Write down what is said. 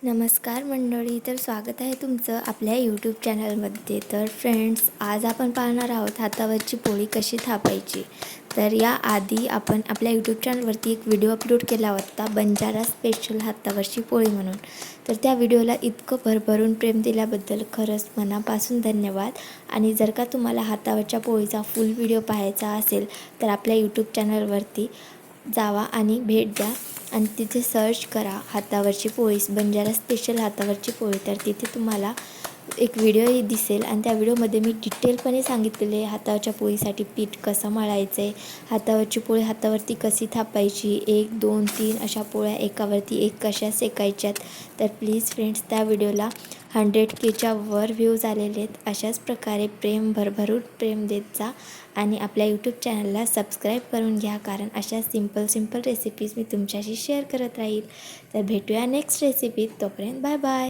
नमस्कार मंडळी, तर स्वागत आहे तुमचं आपल्या यूट्यूब चॅनलमध्ये. तर फ्रेंड्स, आज आपण पाहणार आहोत हातावरची पोळी कशी थापायची. तर याआधी आपण आपल्या यूट्यूब चॅनलवरती एक व्हिडिओ अपलोड केला होता, बंजारा स्पेशल हातावरची पोळी म्हणून. तर त्या व्हिडिओला इतकं भरभरून प्रेम दिल्याबद्दल खरंच मनापासून धन्यवाद. आणि जर का तुम्हाला हातावरच्या पोळीचा फुल व्हिडिओ पाहायचा असेल तर आपल्या यूट्यूब चॅनलवरती जावा आणि भेट द्या आणि तिथे सर्च करा हातावरची पोळी, बंजारा स्पेशल हातावरची पोळी. तर तिथे तुम्हाला एक व्हिडिओही दिसेल आणि त्या व्हिडिओमध्ये मी डिटेलपणे सांगितलेले हातावरच्या पोळीसाठी पीठ कसं मळायचं आहे, हातावरची पोळी हातावरती कशी थापायची, 1 2 3 अशा पोळ्या एकावरती एक कशा शेकायच्यात. तर प्लीज फ्रेंड्स, त्या व्हिडिओला 100Kच्या वर व्ह्यूज आलेले आहेत. अशाच प्रकारे भरभरून प्रेम देत जा आणि आपल्या यूट्यूब चॅनलला सबस्क्राईब करून घ्या, कारण अशा सिंपल रेसिपीज मी तुमच्याशी शेअर करत राहील. तर भेटूया नेक्स्ट रेसिपीत. तोपर्यंत बाय बाय.